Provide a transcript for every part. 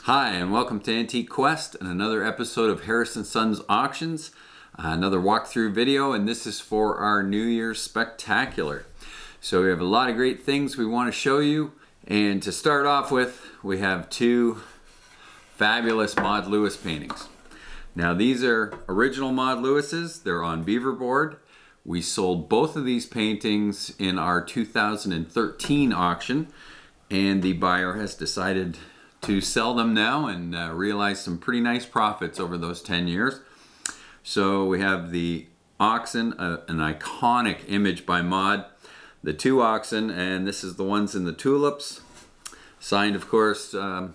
Hi, and welcome to Antique Quest and another episode of Harrison Sons Auctions. Another walkthrough video, and this is for our New Year's Spectacular. So we have a lot of great things we want to show you. And to start off with, we have two fabulous Maud Lewis paintings. Now these are original Maud Lewis's. They're on beaver board. We sold both of these paintings in our 2013 auction, and the buyer has decided to sell them now and realize some pretty nice profits over those 10 years. So we have the oxen, an iconic image by Maud, the two oxen, and this is the ones in the tulips. Signed, of course, lower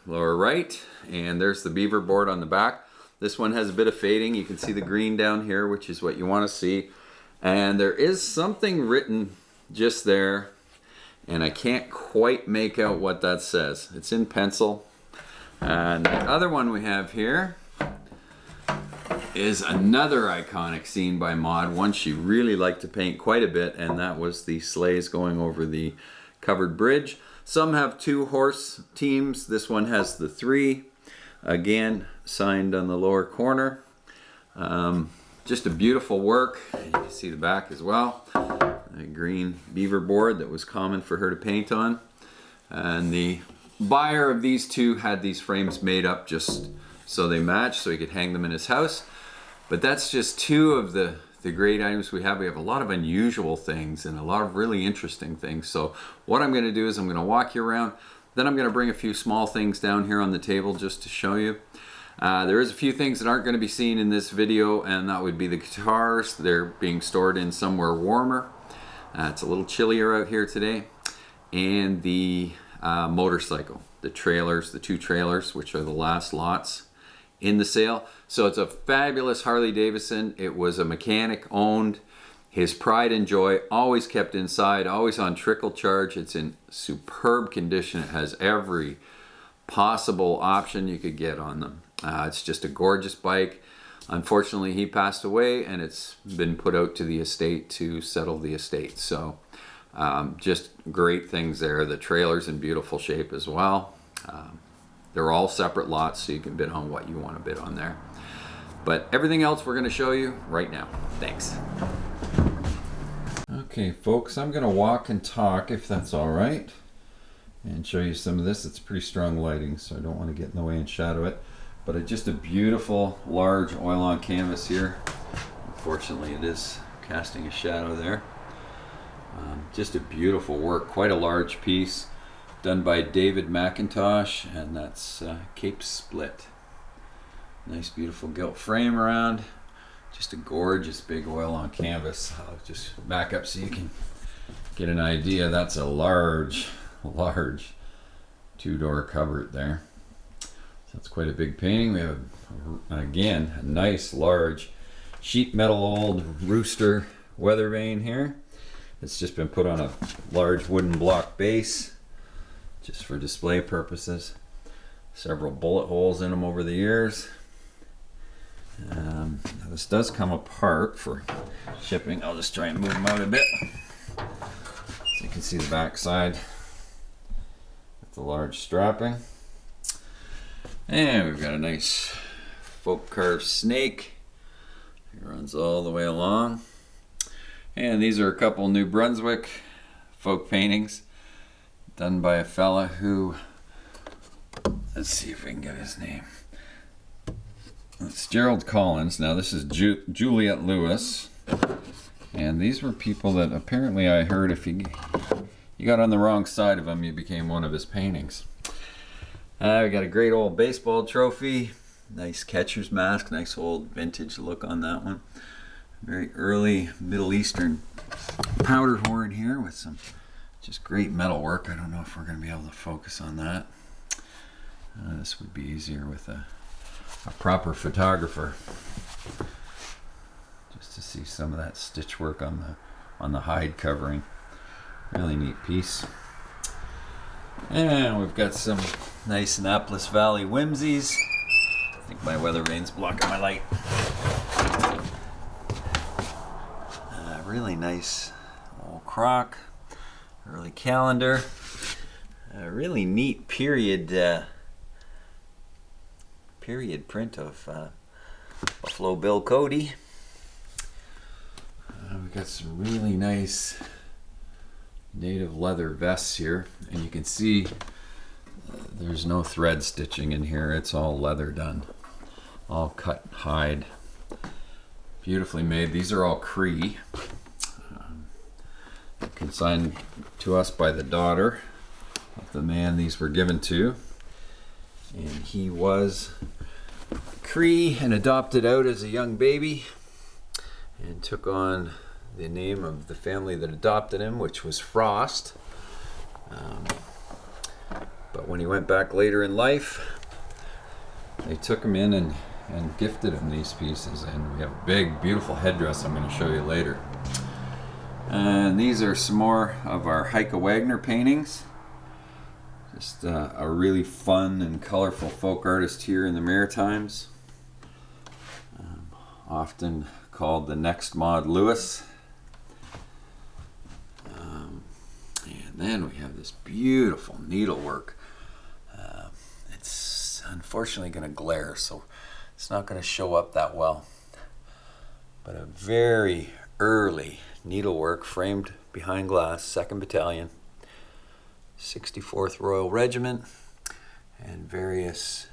right, and there's the beaver board on the back. This one has a bit of fading. You can see the green down here, which is what you want to see. And there is something written just there, and I can't quite make out what that says. It's in pencil. And the other one we have here is another iconic scene by Maud, one she really liked to paint quite a bit, and that was the sleighs going over the covered bridge. Some have two horse teams. This one has the three. Again, signed on the lower corner. Just a beautiful work. You can see the back as well. A green beaver board that was common for her to paint on. And the buyer of these two had these frames made up just so they match, so he could hang them in his house. But that's just two of the great items we have. We have a lot of unusual things and a lot of really interesting things. So what I'm going to do is I'm going to walk you around. Then I'm going to bring a few small things down here on the table just to show you. There is a few things that aren't going to be seen in this video, and that would be the guitars. They're being stored in somewhere warmer. It's a little chillier out here today. And the motorcycle, the trailers, the two trailers, which are the last lots in the sale. So it's a fabulous Harley Davidson. It was a mechanic owned. His pride and joy, always kept inside, always on trickle charge. It's in superb condition. It has every possible option you could get on them. It's just a gorgeous bike. Unfortunately, he passed away, and it's been put out to the estate to settle the estate. So just great things there. The trailer's in beautiful shape as well. They're all separate lots, so you can bid on what you want to bid on there. But everything else we're going to show you right now. Thanks. Okay, folks, I'm going to walk and talk, if that's all right, and show you some of this. It's pretty strong lighting, so I don't want to get in the way and shadow it. But it's just a beautiful, large oil-on canvas here. Unfortunately, it is casting a shadow there. Just a beautiful work, quite a large piece, done by David McIntosh, and that's Cape Split. Nice, beautiful gilt frame around. Just a gorgeous big oil-on canvas. I'll just back up so you can get an idea. That's a large two-door cupboard there. So that's quite a big painting. We have, again, a nice large sheet metal old rooster weather vane here. It's just been put on a large wooden block base just for display purposes. Several bullet holes in them over the years. This does come apart for shipping. I'll just try and move them out a bit so you can see the back side with the large strapping. And we've got a nice folk carved snake. It runs all the way along. And these are a couple New Brunswick folk paintings done by a fella who, let's see if we can get his name. It's Gerald Collins. Now this is Juliet Lewis, and these were people that apparently I heard if you got on the wrong side of him, you became one of his paintings. We got a great old baseball trophy, nice catcher's mask, nice old vintage look on that one. Very early Middle Eastern powder horn here with some just great metal work. I don't know if we're going to be able to focus on that. This would be easier with a proper photographer, just to see some of that stitch work on the hide covering. Really neat piece. And we've got some nice Annapolis Valley whimsies. I think my weather vane's blocking my light. Really nice old crock, early calendar. a really neat period print of Buffalo Bill Cody. We've got some really nice native leather vests here, and you can see there's no thread stitching in here. It's all leather done, all cut hide, beautifully made. These are all Cree, consigned to us by the daughter of the man these were given to, and he was Cree and adopted out as a young baby and took on the name of the family that adopted him, which was Frost. But when he went back later in life, they took him in and gifted him these pieces, and we have a big beautiful headdress I'm going to show you later. And these are some more of our Heike Wagner paintings. Just a really fun and colorful folk artist here in the Maritimes, often called the next Maud Lewis. And then we have this beautiful needlework. It's unfortunately going to glare, so it's not going to show up that well. But a very early needlework framed behind glass, 2nd Battalion, 64th Royal Regiment, and various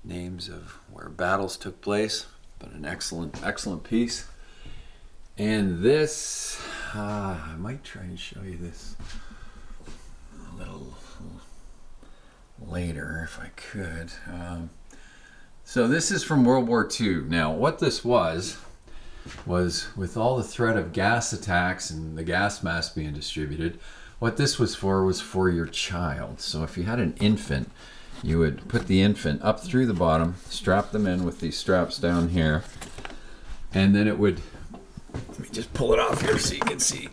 names of where battles took place. But an excellent piece. And this, I might try and show you this a little later if I could. So this is from World War II. Now, what this was with all the threat of gas attacks and the gas mask being distributed, what this was for your child. So if you had an infant, you would put the infant up through the bottom, strap them in with these straps down here, and then it would, let me just pull it off here so you can see.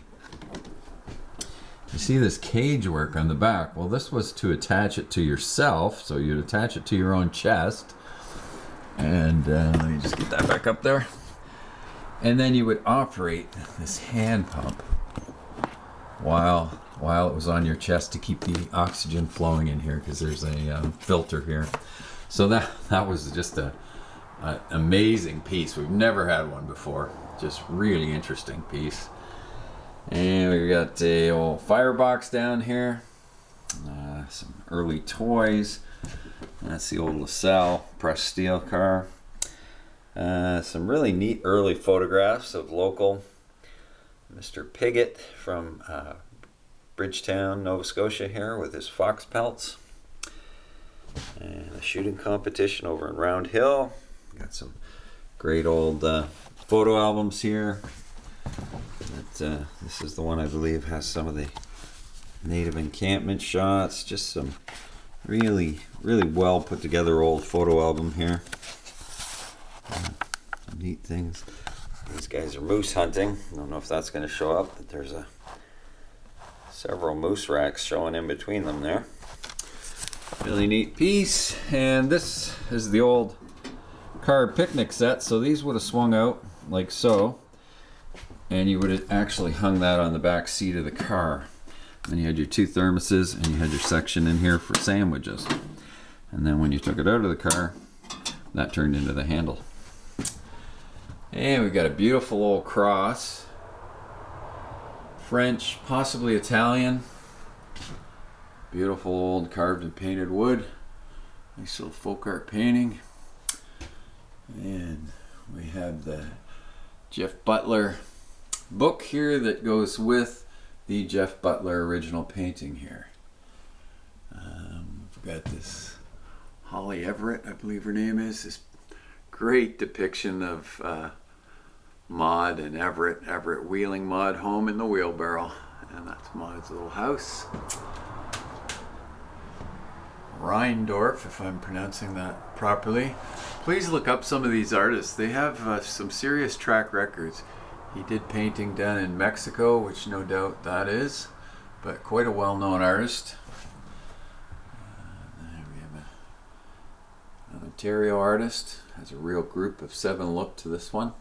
You see this cage work on the back? Well, this was to attach it to yourself, so you'd attach it to your own chest. And let me just get that back up there. And then you would operate this hand pump while it was on your chest to keep the oxygen flowing in here, because there's a filter here. So that was just an amazing piece. We've never had one before. Just really interesting piece. And we got a old firebox down here. Some early toys. That's the old LaSalle pressed steel car. Some really neat early photographs of local Mr. Pigott from Bridgetown, Nova Scotia here with his fox pelts. And a shooting competition over in Round Hill. Got some great old photo albums here. This is the one I believe has some of the native encampment shots. Just some really well put together old photo album here. Some neat things. These guys are moose hunting. I don't know if that's going to show up, but there's several moose racks showing in between them there. Really neat piece. And this is the old car picnic set. So these would have swung out like so, and you would have actually hung that on the back seat of the car. And you had your 2 thermoses, and you had your section in here for sandwiches. And then when you took it out of the car, that turned into the handle. And we've got a beautiful old cross. French, possibly Italian. Beautiful old carved and painted wood. Nice little folk art painting. And we have the Jeff Butler book here that goes with the Jeff Butler original painting here. We've got this Holly Everett, I believe her name is. This great depiction of Maud and Everett wheeling Maud home in the wheelbarrow. And that's Maud's little house. Rheindorf, if I'm pronouncing that properly. Please look up some of these artists. They have some serious track records. He did painting down in Mexico, which no doubt that is, but quite a well-known artist. There we have an Ontario artist. Has a real group of 7 look to this one.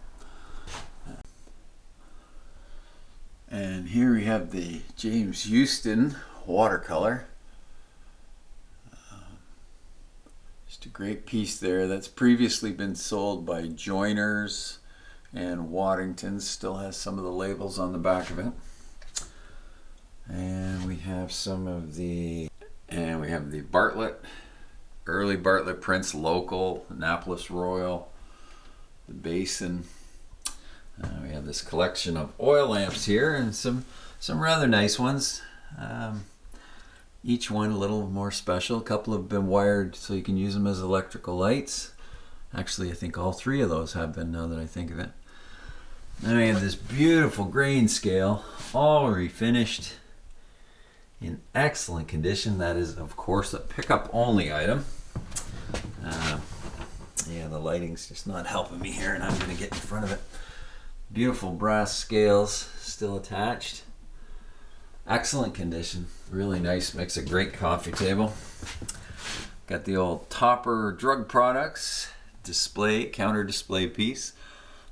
And here we have the James Houston watercolor. Just a great piece there that's previously been sold by Joiners and Waddington's. Still has some of the labels on the back of it. And we have some of the, and we have the Bartlett, early Bartlett prints, local, Annapolis Royal, the Basin. We have this collection of oil lamps here and some rather nice ones. Each one a little more special. A couple have been wired so you can use them as electrical lights. Actually, I think all three of those have been, now that I think of it. Then we have this beautiful grain scale, all refinished, in excellent condition. That is, of course, a pickup only item. Yeah, the lighting's just not helping me here, and I'm going to get in front of it. Beautiful brass scales still attached. Excellent condition, really nice, makes a great coffee table. Got the old Topper drug products display, counter display piece,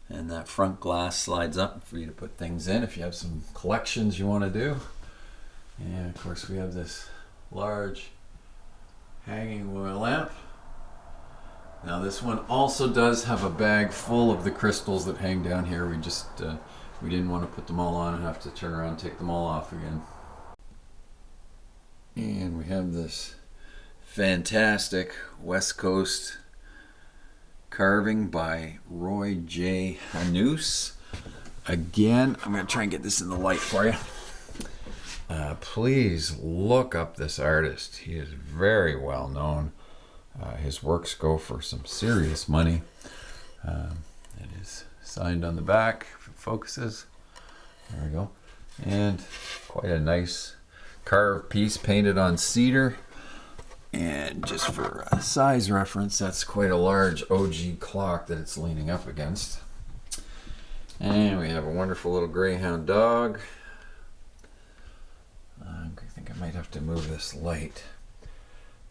and that front glass slides up for you to put things in if you have some collections you want to do. And of course we have this large hanging oil lamp. Now this one also does have a bag full of the crystals that hang down here. We just we didn't want to put them all on and have to turn around and take them all off again. And we have this fantastic West Coast carving by Roy J. Hanous. Again, I'm going to try and get this in the light for you. Please look up this artist. He is very well known. His works go for some serious money. It is signed on the back, if it focuses. There we go. And quite a nice carved piece painted on cedar. And just for a size reference, that's quite a large OG clock that it's leaning up against. And we have a wonderful little greyhound dog. I think I might have to move this light.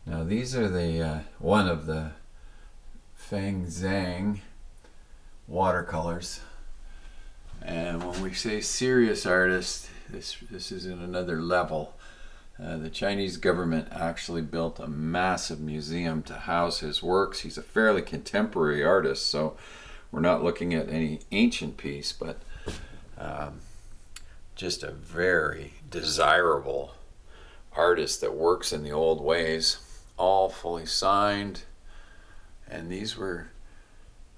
Now these are the one of the Feng Zhang watercolors. And when we say serious artist, this is in another level. The Chinese government actually built a massive museum to house his works. He's a fairly contemporary artist, so we're not looking at any ancient piece, but just a very desirable artist that works in the old ways, all fully signed. And these were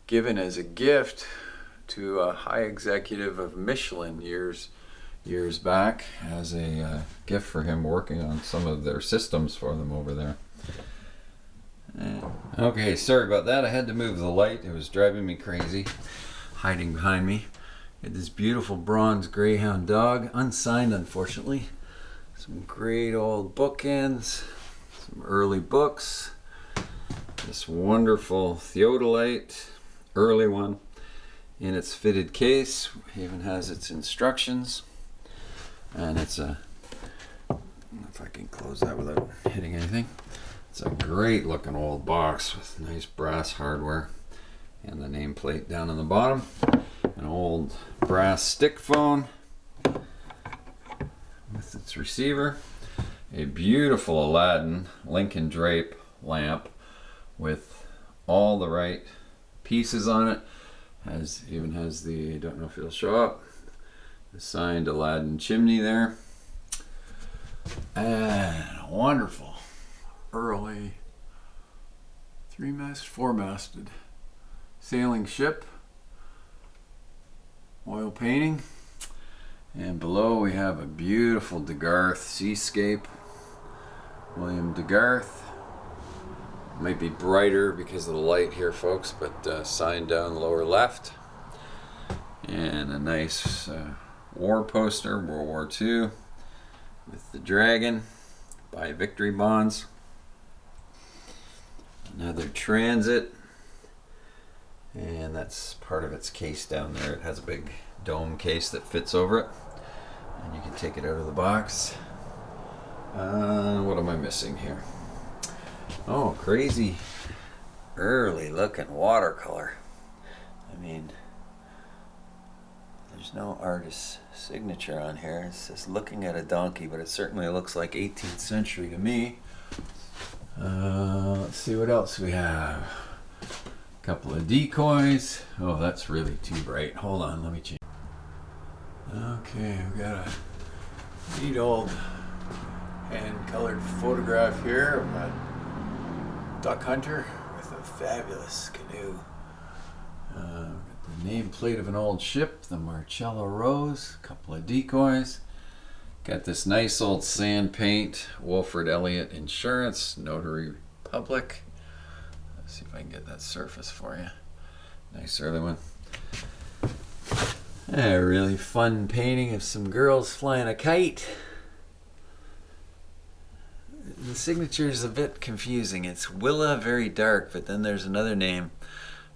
given as a gift to a high executive of Michelin years back as a gift for him working on some of their systems for them over there. Okay, sorry about that. I had to move the light. It was driving me crazy, hiding behind me. This beautiful bronze greyhound dog, unsigned unfortunately. Some great old bookends, some early books. This wonderful theodolite, early one, in its fitted case. It even has its instructions. And it's a, I don't know if I can close that without hitting anything. It's a great looking old box with nice brass hardware and the nameplate down on the bottom. An old brass stick phone with its receiver. A beautiful Aladdin Lincoln drape lamp with all the right pieces on it. Even has the, I don't know if it'll show up, the signed Aladdin chimney there. And a wonderful early four-masted sailing ship, oil painting. And below we have a beautiful Degarth seascape, William Degarth. Might be brighter because of the light here, folks, but signed down lower left. And a nice war poster, World War II, with the dragon by Victory Bonds. Another transit, and that's part of its case down there. It has a big dome case that fits over it, and you can take it out of the box. What am I missing here? Oh, crazy early looking watercolor. I mean, There's no artist's signature on here. It says looking at a donkey, but it certainly looks like 18th century to me. Let's see what else we have. A couple of decoys. Oh, that's really too bright. Hold on, let me change. Okay, we got a neat old hand-colored photograph here of a duck hunter with a fabulous canoe. Got the nameplate of an old ship, the Marcello Rose, a couple of decoys. Got this nice old sand paint, Wilfred Elliott Insurance, Notary Public. Let's see if I can get that surface for you. Nice early one. A really fun painting of some girls flying a kite. The signature is a bit confusing. It's Willa, very dark, but then there's another name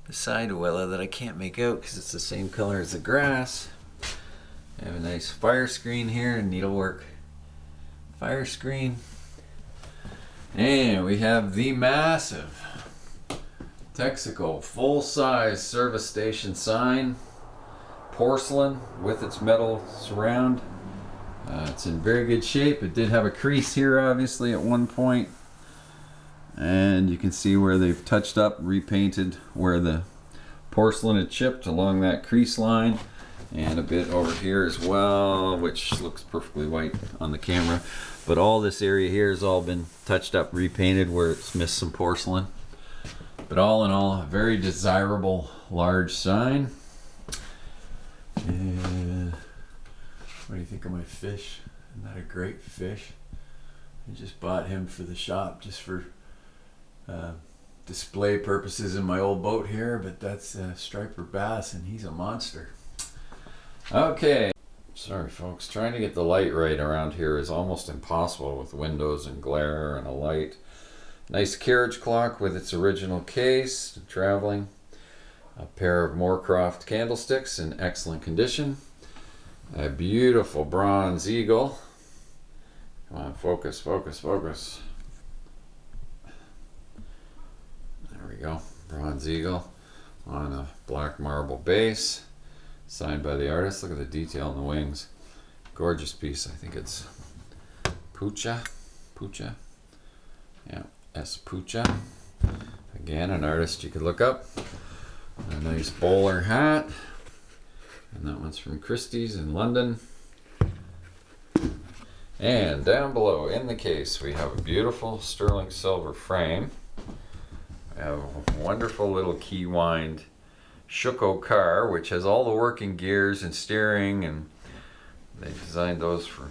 beside Willa that I can't make out because it's the same color as the grass. I have a nice fire screen here, needlework fire screen. And we have the massive Texaco full-size service station sign. Porcelain with its metal surround. It's in very good shape. It did have a crease here obviously at one point, and you can see where they've touched up, repainted where the porcelain had chipped along that crease line, and a bit over here as well, which looks perfectly white on the camera. But all this area here has all been touched up, repainted where it's missed some porcelain. But all in all, a very desirable large sign. And what do you think of my fish? Isn't that a great fish? I just bought him for the shop, just for display purposes in my old boat here, but that's a striper bass and he's a monster. Okay, sorry folks, trying to get the light right around here is almost impossible with windows and glare and a light. Nice carriage clock with its original case, traveling. A pair of Moorcroft candlesticks in excellent condition. A beautiful bronze eagle. Come on, focus, focus, focus. There we go. Bronze eagle on a black marble base. Signed by the artist. Look at the detail in the wings. Gorgeous piece. I think it's Pucha. Pucha. Yeah, S. Pucha. Again, an artist you could look up. A nice bowler hat, and that one's from Christie's in London. And down below in the case we have a beautiful sterling silver frame. We have a wonderful little key wind Schuko car, which has all the working gears and steering, and they designed those for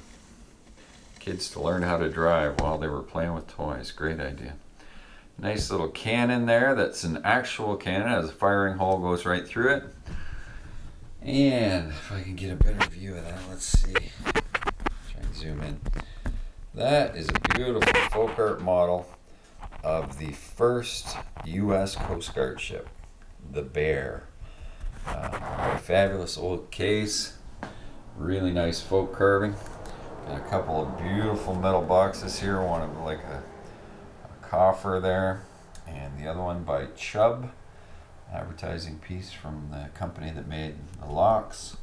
kids to learn how to drive while they were playing with toys. Great idea. Nice little cannon there. That's an actual cannon. It has a firing hole, goes right through it. And if I can get a better view of that, let's see. Try and zoom in. That is a beautiful folk art model of the first U.S. Coast Guard ship, the Bear. A fabulous old case. Really nice folk carving. Got a couple of beautiful metal boxes here. One of like a coffer there, and the other one by Chubb, advertising piece from the company that made the locks.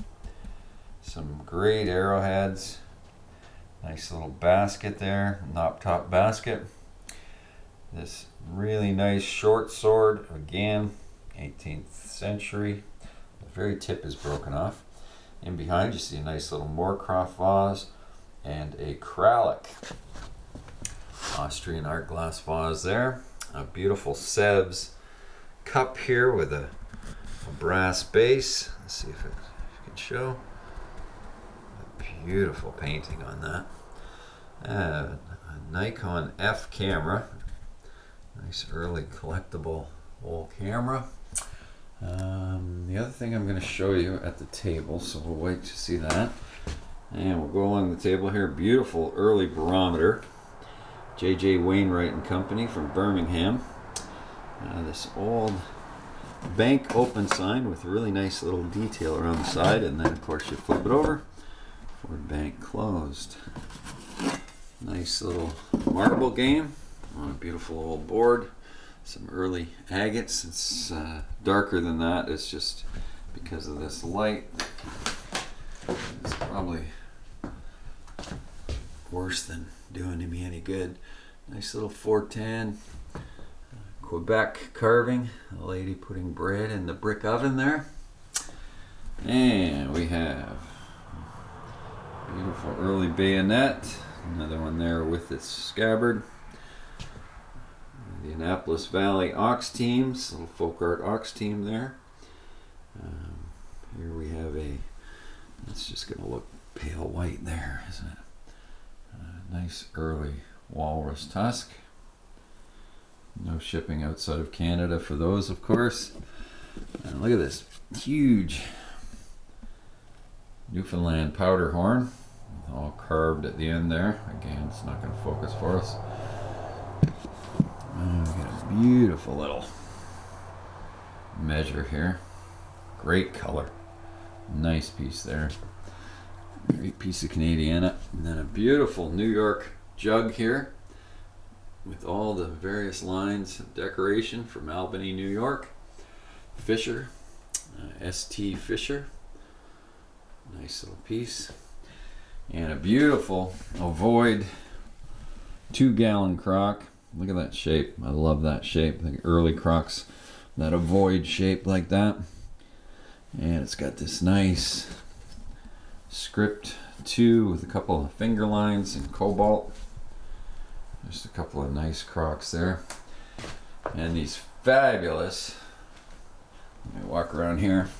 Some great arrowheads. Nice little basket there, knob top basket. This really nice short sword, again 18th century. The very tip is broken off. In behind you see a nice little Moorcroft vase and a Kralik Austrian art glass vase there. A beautiful Sevres cup here with a brass base. Let's see if it can show. A beautiful painting on that. A Nikon F camera. Nice early collectible old camera. The other thing I'm going to show you at the table, so we'll wait to see that. And we'll go along the table here. Beautiful early barometer. J.J. Wainwright and Company from Birmingham. This old bank open sign with a really nice little detail around the side, and then of course you flip it over for bank closed. Nice little marble game on a beautiful old board. Some early agates. It's darker than that. It's just because of this light. probably worse than doing me any good. Nice little 410 Quebec carving. A lady putting bread in the brick oven there. And we have beautiful early bayonet. Another one there with its scabbard. The Annapolis Valley Ox Teams, little folk art ox team there. Here we have it's just going to look pale white there, isn't it? Nice early walrus tusk. No shipping outside of Canada for those, of course. And look at this huge Newfoundland powder horn, all carved at the end there. Again, it's not going to focus for us. We got a beautiful little measure here. Great color. Nice piece there. Great piece of Canadiana. And then a beautiful New York jug here with all the various lines of decoration from Albany, New York. Fisher, ST Fisher. Nice little piece. And a beautiful Avoid 2-gallon crock. Look at that shape. I love that shape. The early crocks, that Avoid shape like that. And it's got this nice script 2 with a couple of finger lines in cobalt. Just a couple of nice crocks there. And these fabulous, let me walk around here,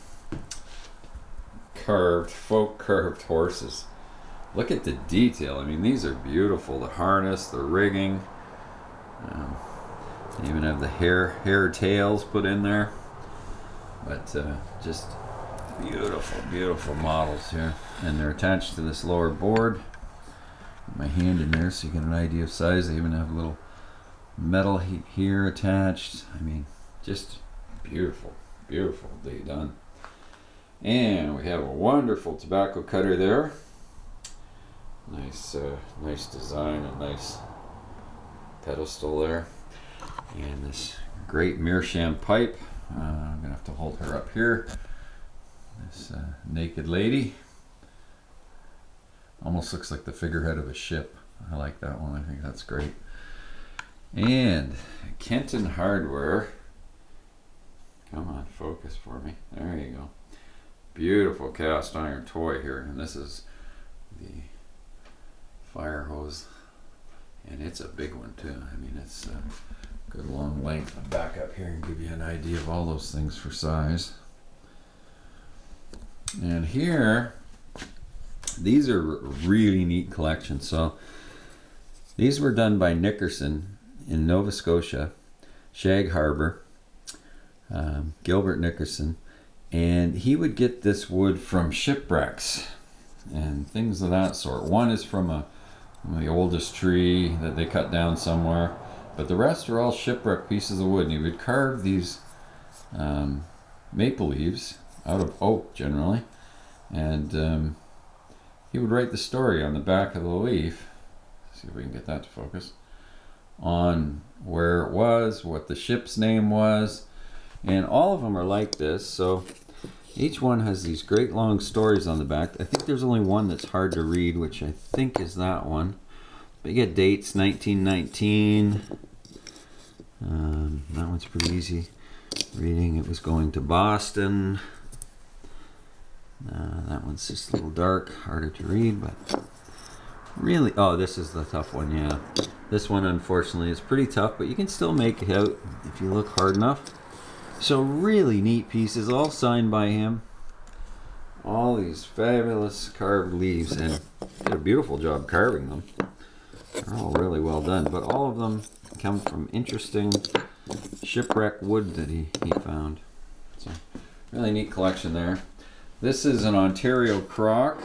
folk carved horses. Look at the detail. I mean, these are beautiful. The harness, the rigging. They even have the hair tails put in there. But just beautiful, beautiful models here. And they're attached to this lower board. Put my hand in there so you get an idea of size. They even have a little metal here attached. I mean, just beautiful, beautifully done. And we have a wonderful tobacco cutter there. Nice, nice design, a nice pedestal there. And this great meerschaum pipe. I'm gonna have to hold her up here. This naked lady. Almost looks like the figurehead of a ship. I like that one. I think that's great. And Kenton Hardware. Come on, focus for me. There you go. Beautiful cast iron toy here. And this is the fire hose. And it's a big one too. I mean, it's a good long length. I'll back up here and give you an idea of all those things for size. And here, these are really neat collections. So these were done by Nickerson in Nova Scotia, Shag Harbor, Gilbert Nickerson, and he would get this wood from shipwrecks and things of that sort. One is from the oldest tree that they cut down somewhere, but the rest are all shipwreck pieces of wood. And he would carve these maple leaves out of oak generally, and he would write the story on the back of the leaf. Let's see if we can get that to focus, on where it was, what the ship's name was, and all of them are like this. So each one has these great long stories on the back. I think there's only one that's hard to read, which I think is that one. But you get dates, 1919. That one's pretty easy reading. It was going to Boston. That one's just a little dark, harder to read, but really, oh, this is the tough one, yeah. This one, unfortunately, is pretty tough, but you can still make it out if you look hard enough. So really neat pieces, all signed by him. All these fabulous carved leaves, and did a beautiful job carving them. They're all really well done, but all of them come from interesting shipwreck wood that he found. So really neat collection there. This is an Ontario crock,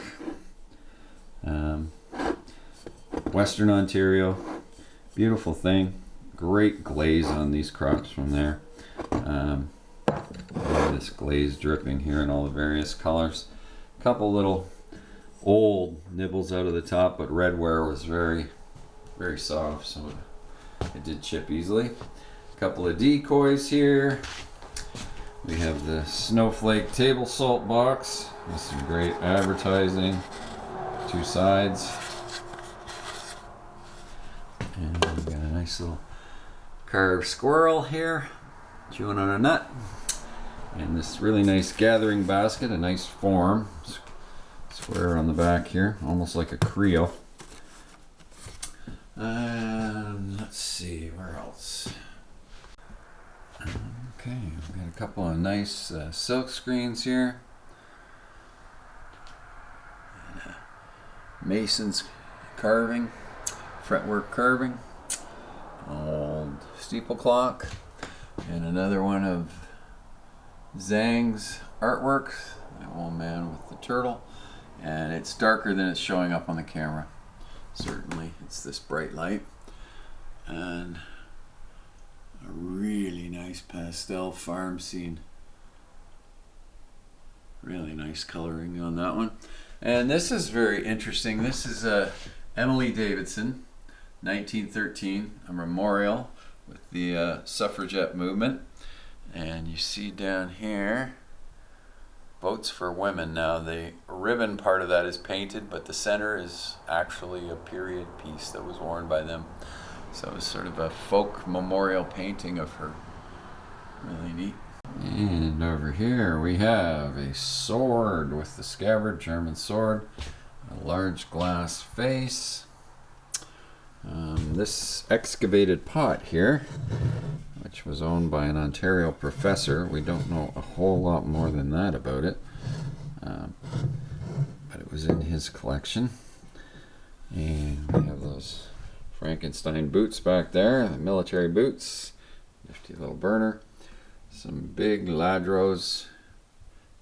Western Ontario. Beautiful thing. Great glaze on these crocks from there. This glaze dripping here in all the various colors. Couple little old nibbles out of the top, but redware was very, very soft, so it did chip easily. A couple of decoys here. We have the snowflake table salt box with some great advertising. two sides. And we've got a nice little carved squirrel here, chewing on a nut. And this really nice gathering basket, a nice form. Square on the back here, almost like a Creo. Let's see, where else? Okay, we've got a couple of nice silk screens here. And, Mason's carving, fretwork carving, old steeple clock, and another one of Zhang's artwork, that old man with the turtle. And it's darker than it's showing up on the camera. Certainly, it's this bright light. And a really nice pastel farm scene. Really nice coloring on that one. And this is very interesting. This is Emily Davidson, 1913, a memorial with the suffragette movement. And you see down here, Votes for Women. Now the ribbon part of that is painted, but the center is actually a period piece that was worn by them. So it's sort of a folk memorial painting of her. Really neat. And over here we have a sword with the scabbard, German sword, a large glass face. This excavated pot here, which was owned by an Ontario professor. We don't know a whole lot more than that about it, but it was in his collection. And we have those Frankenstein boots back there, the military boots, nifty little burner, some big yadros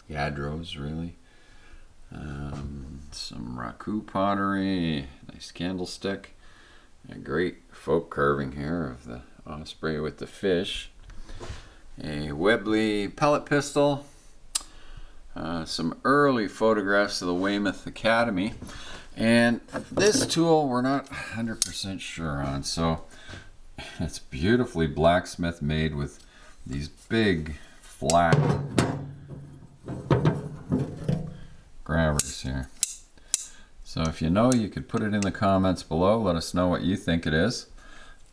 really, some raku pottery, nice candlestick, a great folk carving here of the osprey with the fish, a Webley pellet pistol, some early photographs of the Weymouth Academy, and this tool we're not 100% sure on. So it's beautifully blacksmith made with these big flat grabbers here. So if you know, you could put it in the comments below. Let us know what you think it is.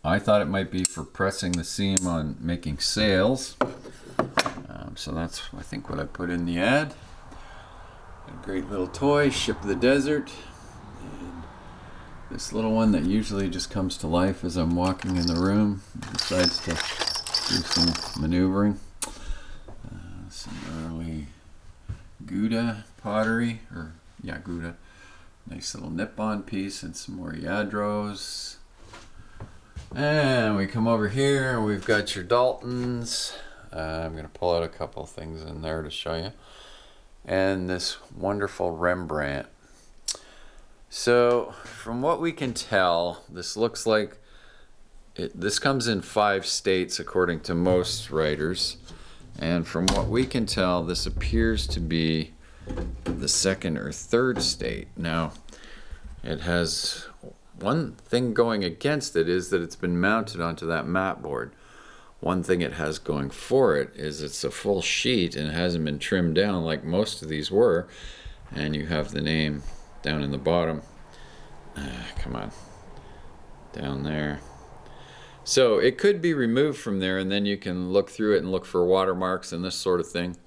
I thought it might be for pressing the seam on making sails. So that's, I think, what I put in the ad. A great little toy, Ship of the Desert. And this little one that usually just comes to life as I'm walking in the room, decides to do some maneuvering. Some early Gouda pottery, Gouda. Nice little nip-on piece and some more yadros. And we come over here and we've got your Daltons. I'm going to pull out a couple things in there to show you. And this wonderful Rembrandt. So from what we can tell, this looks like this comes in 5 states according to most writers. And from what we can tell, this appears to be the 2nd or 3rd state. Now, it has one thing going against it, is that it's been mounted onto that mat board. One thing it has going for it is it's a full sheet and it hasn't been trimmed down like most of these were. And you have the name down in the bottom. Come on, down there. So it could be removed from there, and then you can look through it and look for watermarks and this sort of thing.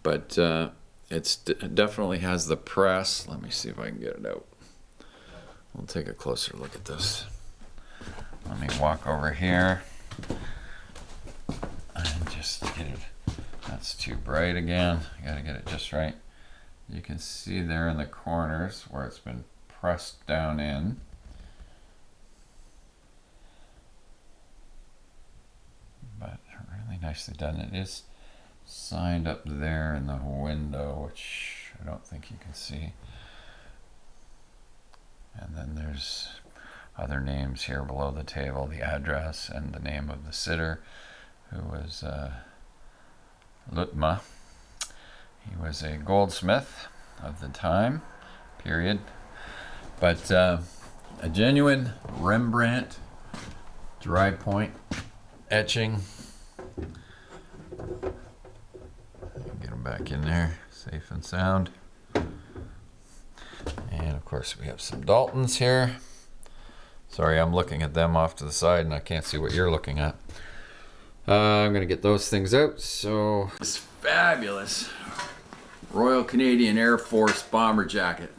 But it definitely has the press. Let me see if I can get it out. We'll take a closer look at this. Let me walk over here and just get it. That's too bright again. I gotta get it just right. You can see there in the corners where it's been pressed down in. But really nicely done. It is signed up there in the window, which I don't think you can see. And then there's other names here below the table, the address and the name of the sitter, who was Lutma. He was a goldsmith of the time period, but a genuine Rembrandt dry point etching. Get him back in there, safe and sound. And of course, we have some Daltons here. Sorry, I'm looking at them off to the side and I can't see what you're looking at. I'm gonna get those things out. So this fabulous Royal Canadian Air Force bomber jacket.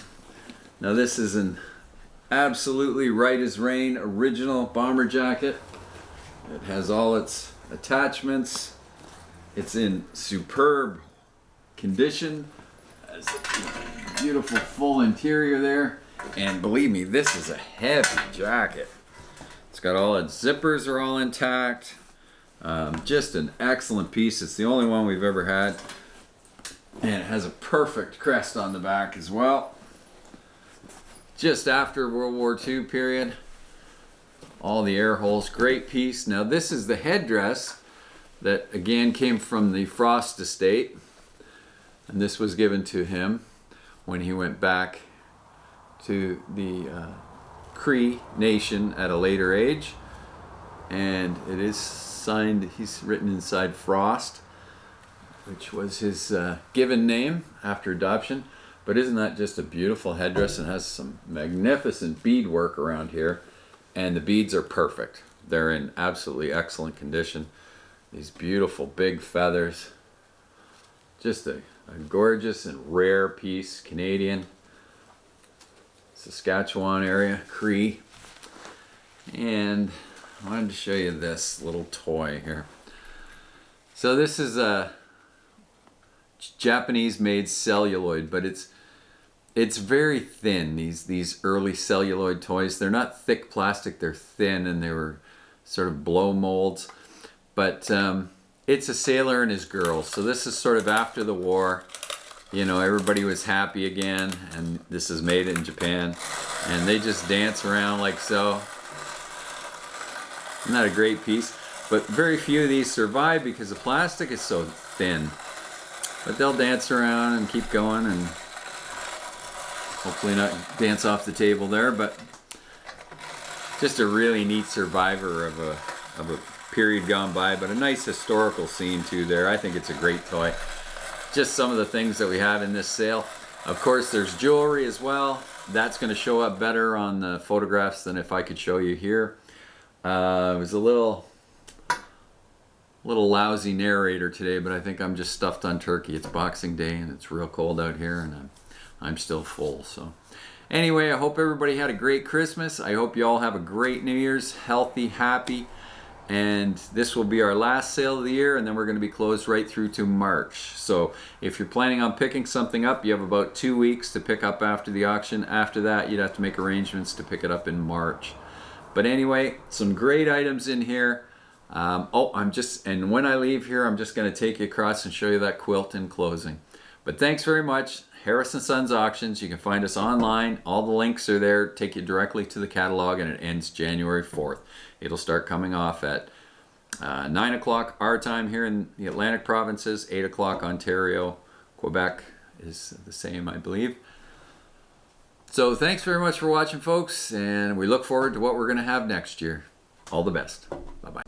Now this is an absolutely right as rain original bomber jacket. It has all its attachments. It's in superb condition. Has a beautiful full interior there. And believe me, this is a heavy jacket. It's got all its zippers are all intact. Just an excellent piece. It's the only one we've ever had. And it has a perfect crest on the back as well. Just after World War II period. All the air holes, great piece. Now this is the headdress that again came from the Frost estate. And this was given to him when he went back to the Cree Nation at a later age. And it is signed, he's written inside Frost, which was his given name after adoption. But isn't that just a beautiful headdress? And has some magnificent beadwork around here. And the beads are perfect. They're in absolutely excellent condition. These beautiful big feathers. Just a gorgeous and rare piece, Canadian. Saskatchewan area, Cree. And I wanted to show you this little toy here. So this is a Japanese made celluloid, but it's very thin. These early celluloid toys, they're not thick plastic, they're thin, and they were sort of blow molds. But it's a sailor and his girl. So this is sort of after the war. You know, everybody was happy again, and this is made in Japan. And they just dance around like so. Not a great piece, but very few of these survive because the plastic is so thin. But they'll dance around and keep going, and hopefully not dance off the table there. But just a really neat survivor of a period gone by, but a nice historical scene too there. I think it's a great toy. Just some of the things that we have in this sale. Of course, there's jewelry as well. That's going to show up better on the photographs than if I could show you here. It was a little lousy narrator today, but I think I'm just stuffed on turkey. It's Boxing Day and it's real cold out here, and I'm still full. So anyway, I hope everybody had a great Christmas. I hope you all have a great New Year's, healthy, happy. And this will be our last sale of the year, and then we're going to be closed right through to March. So if you're planning on picking something up, you have about 2 weeks to pick up after the auction. After that, you'd have to make arrangements to pick it up in March. But anyway, some great items in here. And when I leave here, I'm just going to take you across and show you that quilt in closing. But thanks very much. Harris & Sons Auctions. You can find us online. All the links are there. Take you directly to the catalog, and it ends January 4th. It'll start coming off at 9 o'clock our time here in the Atlantic provinces, 8 o'clock Ontario. Quebec is the same, I believe. So thanks very much for watching, folks, and we look forward to what we're going to have next year. All the best. Bye-bye.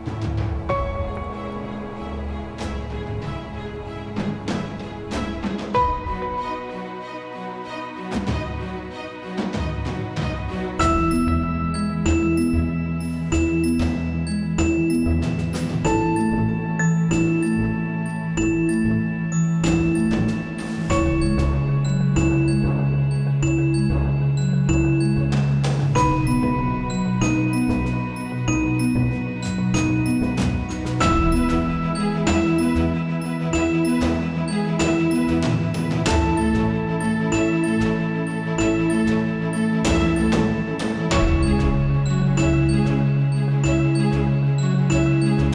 bye.